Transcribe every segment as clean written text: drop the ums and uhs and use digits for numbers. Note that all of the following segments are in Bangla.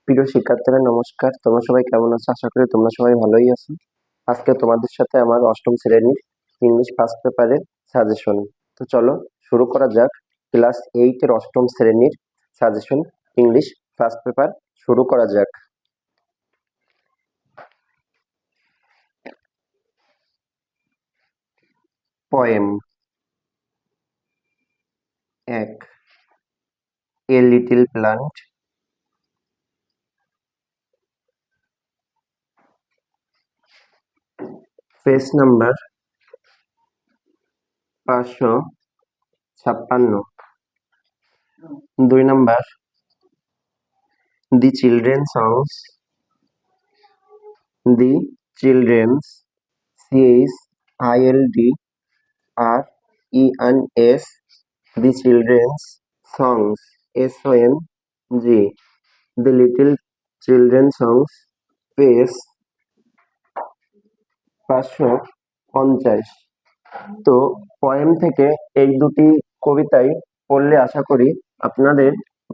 প্রিয় শিক্ষার্থীরা নমস্কার। তোমরা সবাই কেমন আছো? আশা করি তোমরা সবাই ভালোই আছো। আজকে তোমাদের সাথে আমার অষ্টম শ্রেণীর ইংলিশ ফার্স্ট পেপারের সাজেশন। তো চলো শুরু করা যাক। ক্লাস 8 এর অষ্টম শ্রেণীর সাজেশন ইংলিশ ফার্স্ট পেপার শুরু করা যাক। Poem 1, a little plant. Page number 556। 2 number, the children songs. The children's, CHILDRENS, the children's songs, SONG, the little children's songs, page 550। তো পয়েম থেকে এই দুটি কবিতাই পড়লে আশা করি আপনাদের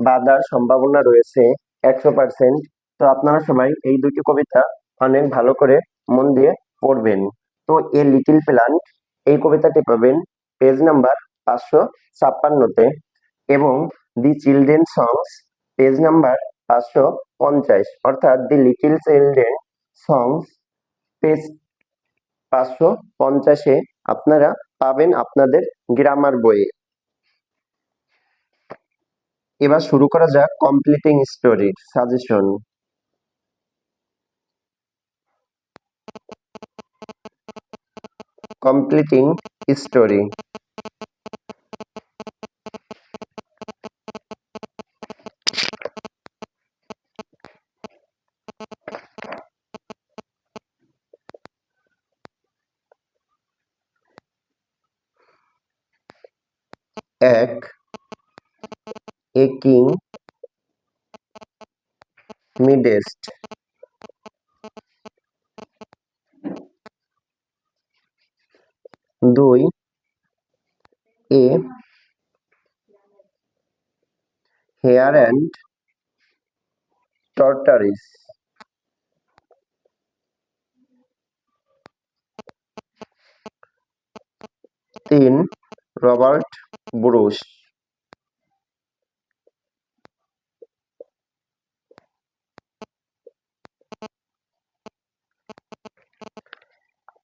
বাধার সম্ভাবনা রয়েছে 100%। তো আপনারা সবাই এই দুটি কবিতা অনেক ভালো করে মন দিয়ে পড়বেন। তো এ লিটল প্ল্যান্ট এই কবিতাটি পাবেন পেজ নাম্বার 556-তে এবং the children songs page number 550, অর্থাৎ দি লিটল চিলড্রেন সংস পেজ 550-এ আপনারা পাবেন আপনাদের গ্রামার বইয়ে। এবার শুরু করা যাক কমপ্লিটিং স্টোরির সাজেশন। Completing story. এক, a king Midas. 2, a hare and tortoise. 3, Robert Bruce.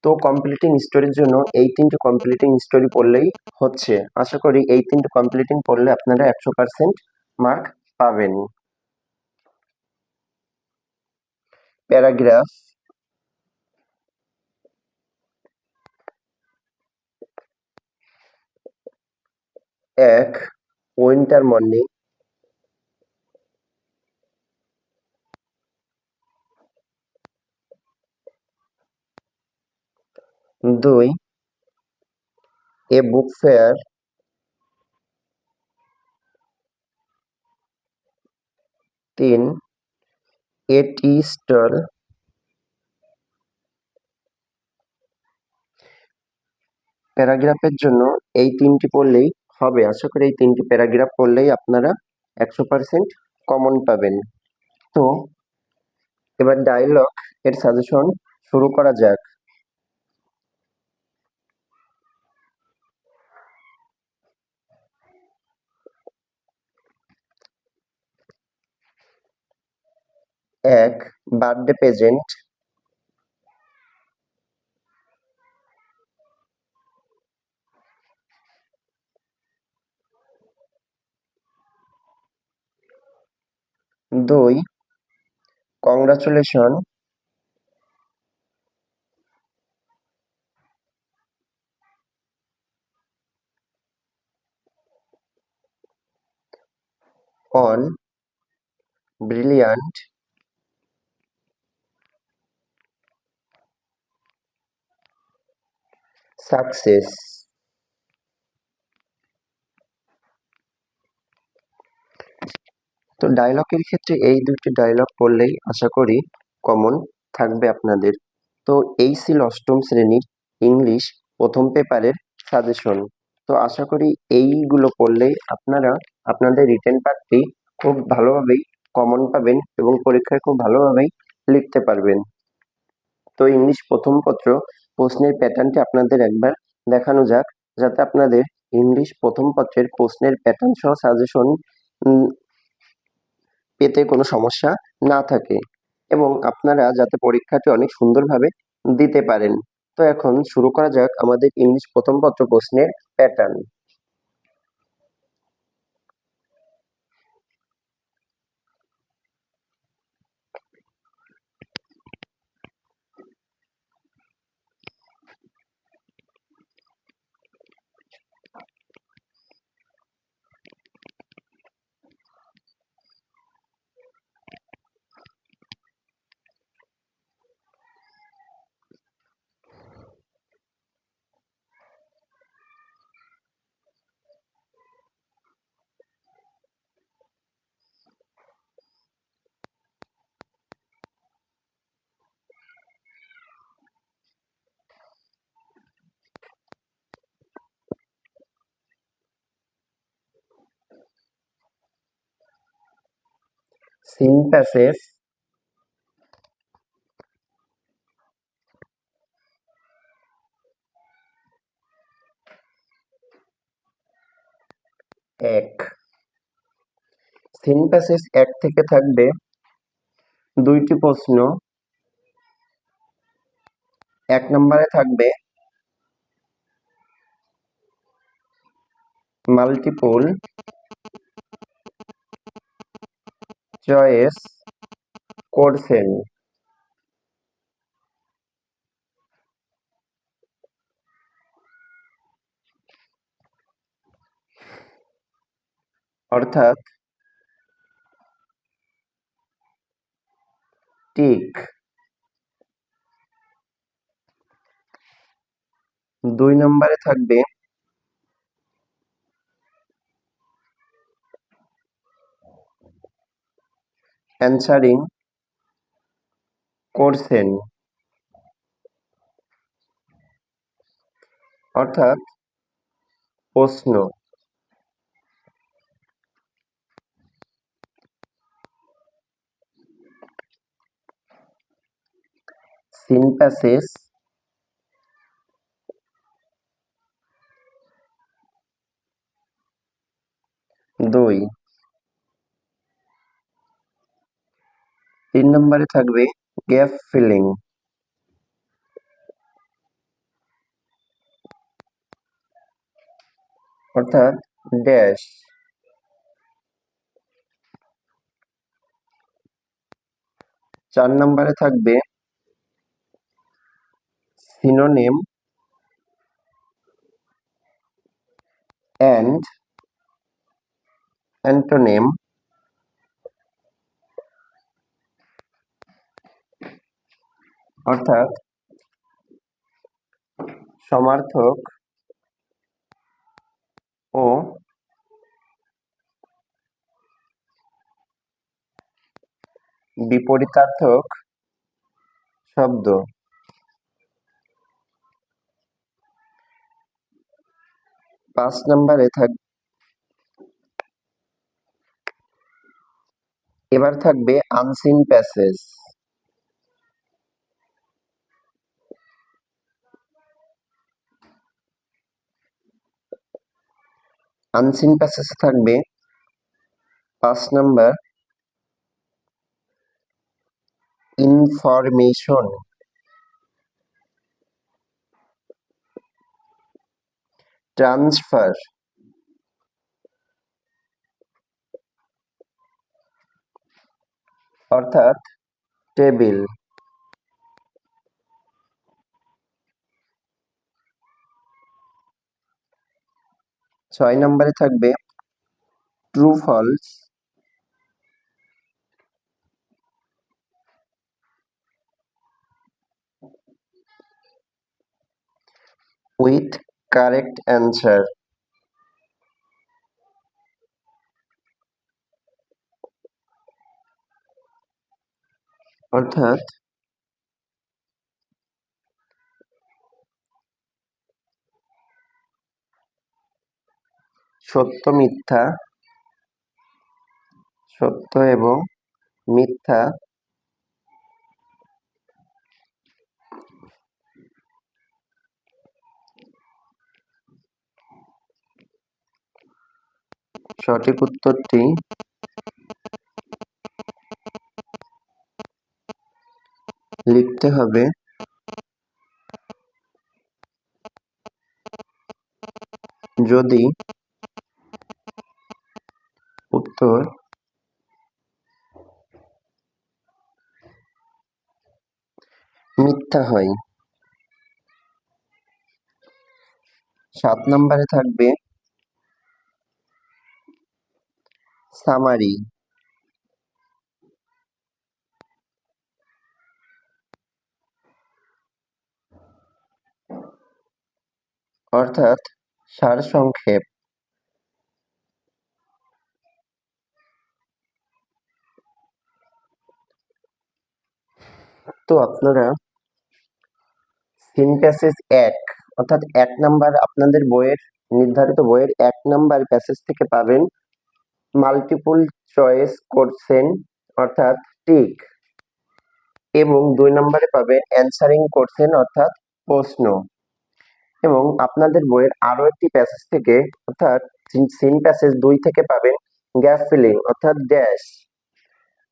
তো কমপ্লিটিং স্টোরির জন্য এই 3টে কমপ্লিটিং স্টোরি পড়লেই হচ্ছে। আশা করি এই 3টে কমপ্লিটিং পড়লে আপনারা 100% মার্ক পাবেন। Paragraph 1, winter morning. 2, এ বুক ফেয়ার। 3, এ টি স্টল। প্যারাগ্রাফের জন্য এই 3টি পড়লেই হবে। আশা করি এই 3টি প্যারাগ্রাফ পড়লেই আপনারা 100% কমন পাবেন। তো এবার ডায়লগ এর সাজেশন শুরু করা যাক। 1, birthday present. 2, congratulation. 1, brilliant. Success. তো ডায়লগের ক্ষেত্রে এই দুটি ডায়লগ পড়লেই আশা করি কমন থাকবে আপনাদের। তো এই ছিল অষ্টম শ্রেণীর ইংলিশ প্রথম পেপারের সাজেশন। তো আশা করি এইগুলো পড়লেই আপনারা আপনাদের রিটেন পার্টটি খুব ভালোভাবেই কমন পাবেন এবং পরীক্ষায় খুব ভালোভাবেই লিখতে পারবেন। তো ইংলিশ প্রথম পত্র প্রশ্নের প্যাটার্নটি আপনাদের একবার দেখানো যাক, যাতে আপনাদের ইংলিশ প্রথম পত্রের প্রশ্নের প্যাটার্ন সহ সাজেশন পেতে কোনো সমস্যা না থাকে এবং আপনারা যাতে পরীক্ষাটি অনেক সুন্দরভাবে দিতে পারেন। তো এখন শুরু করা যাক আমাদের ইংলিশ প্রথম পত্র প্রশ্নের প্যাটার্ন। সিন প্যাসেজ এক। সিন প্যাসেজ এক থেকে থাকবে দুইটি প্রশ্ন। এক নম্বরে থাকবে মাল্টিপল চয়েস কোশ্চেন, অর্থাৎ টিক। দুই নম্বরে থাকবে অ্যানসারিং কোশ্চেন, অর্থাৎ প্রশ্ন। সিন প্যাসেজ দুই। তিন নম্বরে থাকবে গ্যাপ ফিলিং, অর্থাৎ ড্যাশ। চার নম্বরে থাকবে সিনোনিম অ্যান্ড অ্যান্টোনিম, অর্থাৎ সমার্থক ও বিপরীতার্থক শব্দ। পাঁচ নম্বরে এবার থাকবে আনসিন প্যাসেজ। আনসিন প্যাসেজে থাকবে 5 নাম্বার ইনফরমেশন ট্রান্সফার, অর্থাৎ টেবিল। 6 নম্বরে থাকবে true false with correct answer, অর্থাৎ সত্য মিথ্যা, সত্য এবং মিথ্যা, সঠিক উত্তরটি লিখতে হবে যদি উত্তর মিথ্যা হয়। 7 নম্বরে থাকবে সামারি, অর্থাৎ সারসংক্ষেপ। তো আপনারা সিন প্যাসেজ 1 অর্থাৎ 1 নাম্বার আপনাদের বইয়ের নির্ধারিত বইয়ের 1 নাম্বার প্যাসেজ থেকে পাবেন মাল্টিপল চয়েস কোশ্চেন অর্থাৎ টিক, এবং 2 নম্বরে পাবেন অ্যানসারিং কোশ্চেন অর্থাৎ প্রশ্ন, এবং আপনাদের বইয়ের আরো একটি প্যাসেজ থেকে অর্থাৎ সিন প্যাসেজ 2 থেকে পাবেন গ্যাপ ফিলিং অর্থাৎ ড্যাশ।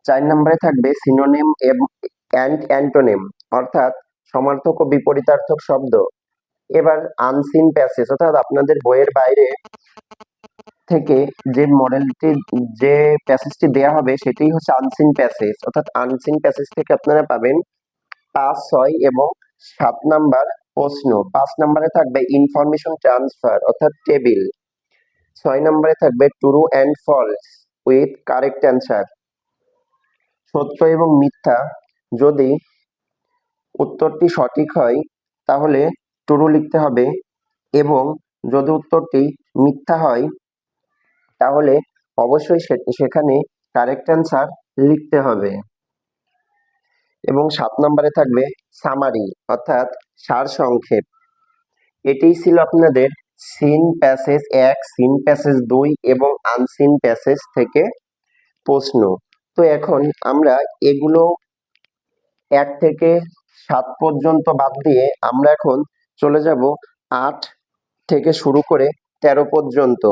4 নম্বরে থাকবে সিনোনিম এন্ড অ্যান্টোনিম অর্থাৎ সমার্থক ও বিপরীতার্থক শব্দ। এবার আনসিন প্যাসেজ অর্থাৎ আপনাদের বইয়ের বাইরে থেকে যে প্যাসেজটি দেয়া হবে সেটি হচ্ছে আনসিন প্যাসেজ, অর্থাৎ আনসিন প্যাসেজ থেকে আপনারা পাবেন 5, 6 এবং 7 নাম্বার প্রশ্ন। 5 নম্বরে থাকবে ইনফরমেশন ট্রান্সফার অর্থাৎ টেবিল। 6 নম্বরে থাকবে true and false with correct answer, সত্য এবং মিথ্যা, যদি উত্তরটি সঠিক হয় তাহলে ট্রু লিখতে হবে, এবং যদি উত্তরটি মিথ্যা হয় তাহলে অবশ্যই সেখানে কারেক্ট অ্যান্সার লিখতে হবে। এবং 7 নম্বরে থাকবে সামারি অর্থাৎ সারসংক্ষেপ। এটিই ছিল আপনাদের সিন প্যাসেজ 1, সিন প্যাসেজ 2 এবং আনসিন প্যাসেজ থেকে প্রশ্ন। তো এখন আমরা এগুলো 1 থেকে 7 পর্যন্ত বাদ দিয়ে আমরা এখন চলে যাব 8 থেকে শুরু করে 13 পর্যন্ত।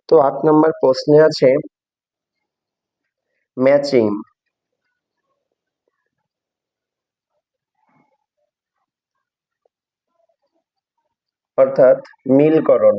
তো 8 নম্বর প্রশ্নে আছে ম্যাচিং অর্থাৎ মিলকরণ।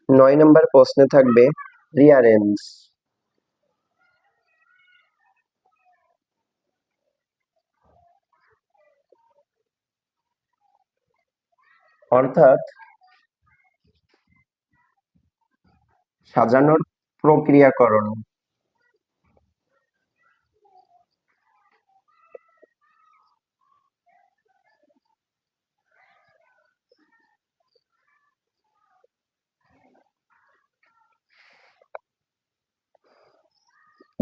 9 নম্বর প্রশ্নে থাকবে রিয়ারেঞ্জ অর্থাৎ সাজানোর প্রক্রিয়াকরণ।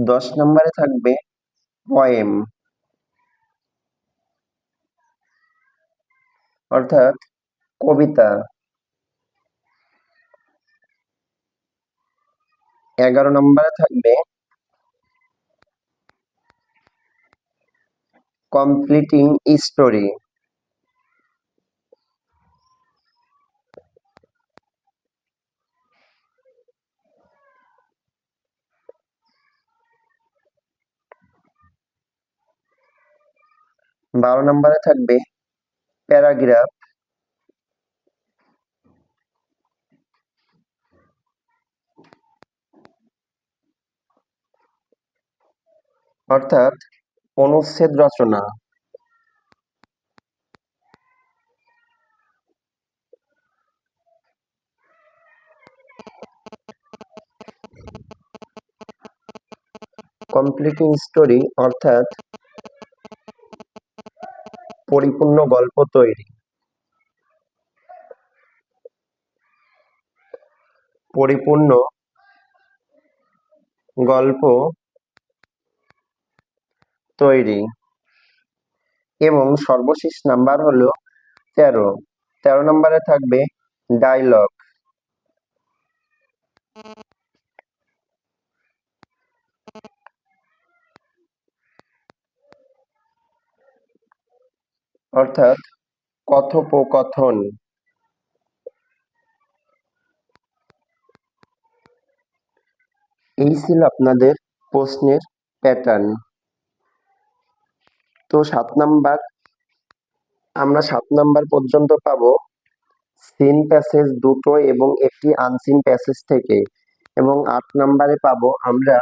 10 নম্বরে থাকবে পোয়েম অর্থাৎ কবিতা। 11 নম্বরে থাকবে কমপ্লিটিং স্টোরি। 12 নম্বরে থাকবে প্যারাগ্রাফ। অর্থাৎ অনুচ্ছেদ রচনা। কমপ্লিটিং স্টোরি অর্থাৎ পরিপূর্ণ গল্প তৈরি। পরিপূর্ণ গল্প তৈরি। এবং সর্বশেষ নাম্বার হলো 13। 13 নম্বরে থাকবে ডায়লগ। অর্থাৎ কথোপকথন। এই ছিল আপনাদের প্রশ্নের প্যাটার্ন। তো আমরা 7 নাম্বার পর্যন্ত পাবো সিন প্যাসেজ দুটো এবং একটি আনসিন প্যাসেজ থেকে, এবং 8 নাম্বারে পাবো আমরা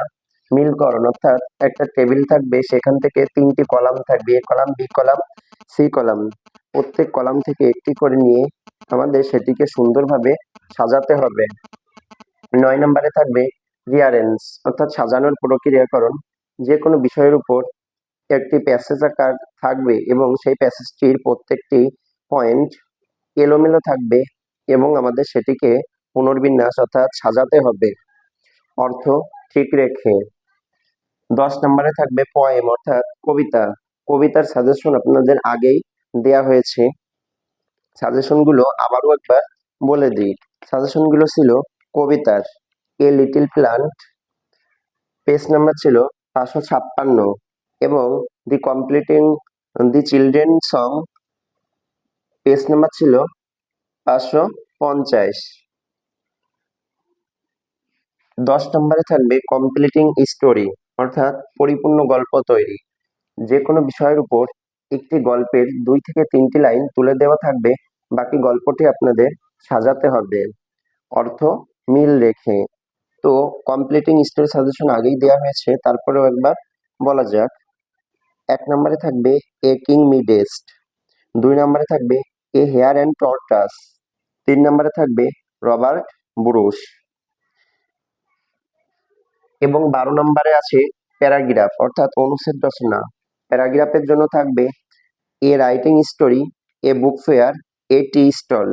মিলকরণ, অর্থাৎ একটা টেবিল থাকবে, সেখান থেকে 3টি কলাম থাকবে, A column, B column, C column. প্রত্যেক কলাম থেকে একটি করে নিয়ে আমাদের সেটিকে সুন্দরভাবে সাজাতে হবে। 9 নাম্বারে থাকবে রিয়ারেঞ্জ, অর্থাৎ সাজানোর প্রক্রিয়াকরণ। যে কোনো বিষয়ের উপর একটি প্যাসেজ আকার থাকবে এবং সেই প্যাসেজটির প্রত্যেকটি পয়েন্ট এলোমেলো থাকবে এবং আমাদের সেটিকে পুনর্বিন্যাস অর্থাৎ সাজাতে হবে অর্থ ঠিক রেখে। 10 নম্বরে থাকবে পয়েম অর্থাৎ কবিতা। কবিতার সাজেশন আপনাদের আগেই দেয়া হয়েছে, সাজেশনগুলো আবারও একবার বলে দিই। সাজেশনগুলো ছিল কবিতার a little plant, page number ছিল 556, এবং the completing the children song, page number ছিল 550। 10 নম্বরে থাকবে কমপ্লিটিং স্টোরি অর্থাৎ পরিপূর্ণ গল্প তৈরি। যে কোনো বিষয়ের উপর একটি গল্পের 2 থেকে 3টি লাইন তুলে দেওয়া থাকবে, বাকি গল্পটি আপনাদের সাজাতে হবে অর্থ মিল রেখে। তো কমপ্লিটিং স্টোরি সাজেশন আগেই দেওয়া হয়েছে, তারপরেও একবার বলা যাক। 1 নম্বরে থাকবে এ কিং মিডেস্ট, 2 নম্বরে থাকবে এ হেয়ার অ্যান্ড টর্টাস, 3 নম্বরে থাকবে রবার্ট ব্রুস, এবং 12 নম্বরে আছে প্যারাগ্রাফ অর্থাৎ অনুচ্ছেদ রচনা। প্যারাগ্রাফের জন্য থাকবে এ রাইটিং স্টোরি, এ বুক ফেয়ার, এ টি স্টল।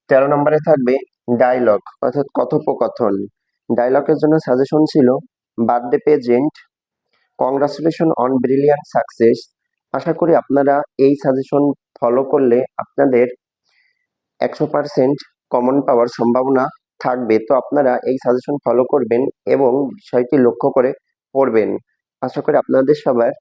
13 নম্বরে থাকবে ডায়লগ অর্থাৎ কথোপকথন। ডায়লগের জন্য সাজেশন ছিল birthday present, congratulation on brilliant success. আশা করি আপনারা এই সাজেশন ফলো করলে আপনাদের 100% কমন পাওয়ার সম্ভাবনা থাকবে। তো আপনারা এই সাজেশন ফলো করবেন এবং বিষয়টি লক্ষ্য করে পড়বেন। আশা করি আপনাদের সবার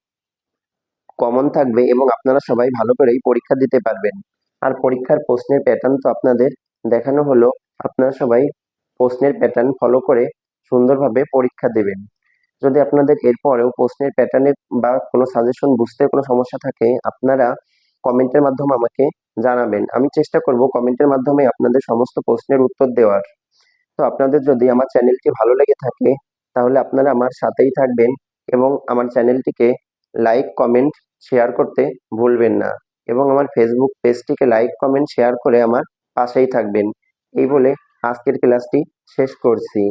কমন থাকবে এবং আপনারা সবাই ভালো করেই পরীক্ষা দিতে পারবেন। আর পরীক্ষার প্রশ্নের প্যাটার্ন তো আপনাদের দেখানো হলো, আপনারা সবাই প্রশ্নের প্যাটার্ন ফলো করে সুন্দরভাবে পরীক্ষা দেবেন। যদি আপনাদের এরপরেও প্রশ্নের প্যাটার্নে বা কোনো সাজেশন বুঝতে কোনো সমস্যা থাকে, আপনারা কমেন্টের মাধ্যমে আমাকে জানাবেন। আমি চেষ্টা করব কমেন্টের মাধ্যমে আপনাদের সমস্ত প্রশ্নের উত্তর দেওয়ার। তো আপনাদের যদি আমার চ্যানেলটি ভালো লেগে থাকে তাহলে আপনারা আমার সাথেই থাকবেন এবং আমার চ্যানেলটিকে লাইক, কমেন্ট, শেয়ার করতে ভুলবেন না, এবং আমার ফেসবুক পেজটিকে লাইক, কমেন্ট, শেয়ার করে আমার পাশেই থাকবেন। এই বলে আজকের ক্লাসটি শেষ করছি।